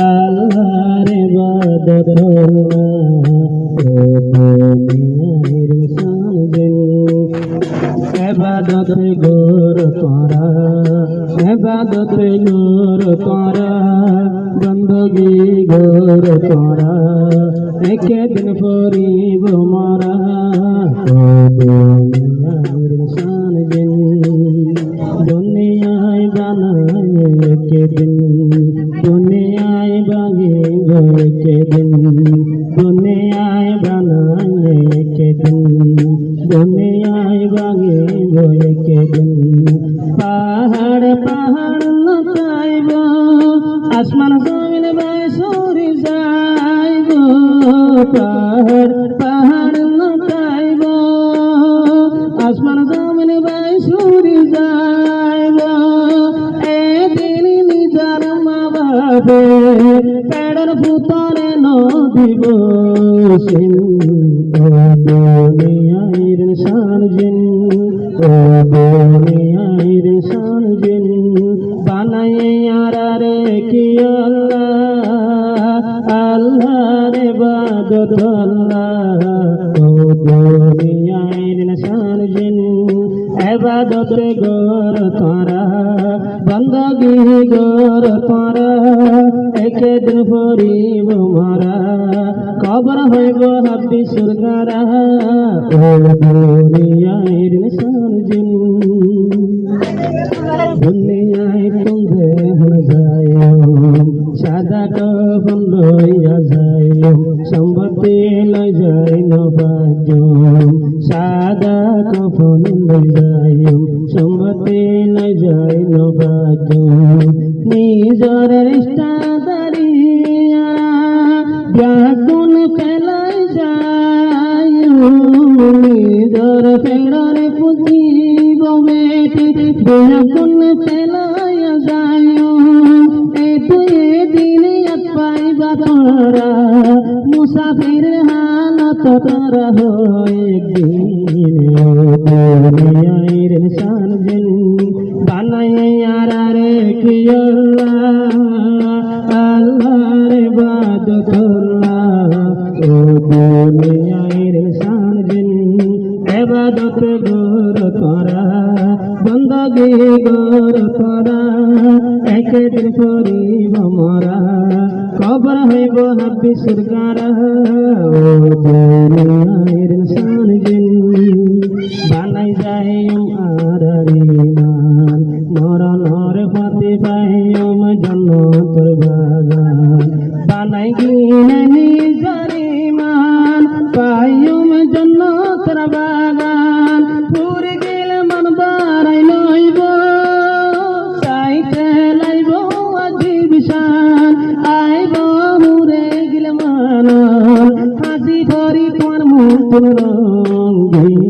আল্লাহর ইবাদত ইবাদত গোর তোরা ইবাদত গোর তোরা বন্দগি গোর তোরা একদিন পরিব মরা দুনিয়ার শান জিন দুনিয়ায় বানায় একদিন দুনিয়ায় বাগিব একদিন দুনিয়ায় বানায় একদিন দুনিয়ায় বাগিব একদিন পাহাড় পাহাড় নচাইব আসমান জমিন বাইসুরি যাইব পাহাড় পাহাড় নচাইব আসমান জমিন বাইসুরি যাইব এদিন নিজার মা বাবে পেড়ের পুতরে নদিব সিন ও দুনিয়ার শান জিন ও দুনিয়ার শান জিন বানায়ে আরে কি আল্লাহ আল্লাহর ইবাদত আল্লাহ ও দুনিয়ার শান জিন ইবাদত গোর তোরা বন্দগি গোর তোরা একদিন পরিব মরা কবর হইব হাব্বি সুরগারা ও দুনিয়ার শান জিন দুনিয়ায় কুঁধে যায় সাদা কফন লইয়া যায় সম্পত্তি লই যায় নবাজ সাদা কফন লই যায় সম্পত্তি লই যায় নবাজ নিজর রিস্তাদারিয়া ব্যাকুল ফেলাই যায় নিজর ফেরারে পুজিব বেটি ব্যাকুল ফেলাইয়া যায় দিন পাইবা তোরা মুসাফির হালত তোরা হয় একদিন দুনিয়ার শান জিন বানায় আরে কি আল্লাহ আল্লাহর ইবাদত আল্লাহ ও দুনিয়ার শান জিন ইবাদত গোর তোরা বন্দগি গোর তোরা একদিন পরিব মরা কবর হইব হাব্বি সুরগারা ও দুনিয়ার শান জিন বানাই যাইম আরারিমান মরণর পথে পাইম জান্নাতুল বাগান বানাই গিনে নিজর ঈমান পাইম জান্নাতুল বাগান পুরে গেল মন বাড়াই লইব চাইতে লাইব আজিব শান আইব হুরে গেল মান হাসি ভরি তোমার মুখের রঙিন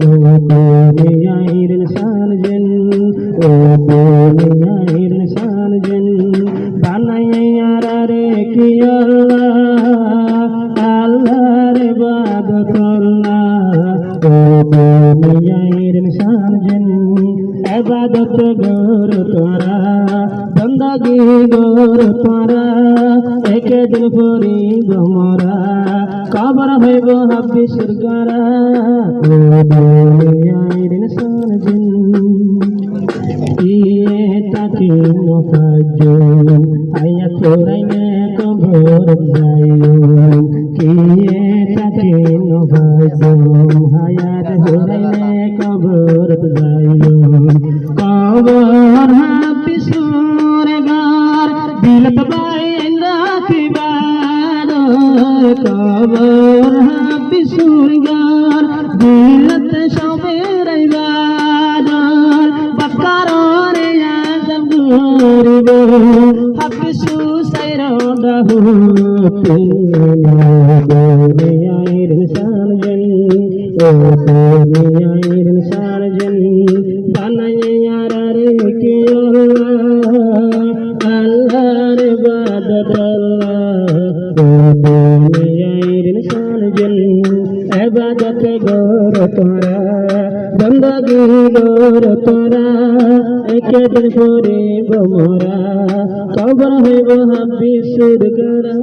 ও দুনিয়ার শান জিন ও দুনিয়ার শান জিন বানায় আরে কি আল্লাহ আল্লাহর ইবাদত আল্লাহ ও দুনিয়ার শান জিন ইবাদত গোর তোরা বন্দগি গোর তোরা একদিন পরিব মরা কবর হইব হাব্বি সুরগারা ও দুনিয়ার শান জিন ইয়ে তাকি নফাজো আয়া তোরাইনে কবর যাইও কিয়ে তাকি নফাজো হায়াত হোরাইনে কবর যাইও কবর হাব্বি সুরগার দিলত বাইন্দা কিবাদ কবর হাব্বি সুরগার দিলত সবের ইবাদ বাকাররে আজম গরিব হাব্বি সুসাইর দাহু দুনিয়ার শান জিন ও দুনিয়ার শান জিন বানায় আরে কি আল্লাহ আল্লাহর ইবাদত আল্লাহ ও দুনিয়ার শান জিন ইবাদত গোর তোরা বন্দগি গোর তোরা কেদিন করিব মোরা কবর হইব হাবি সুর করা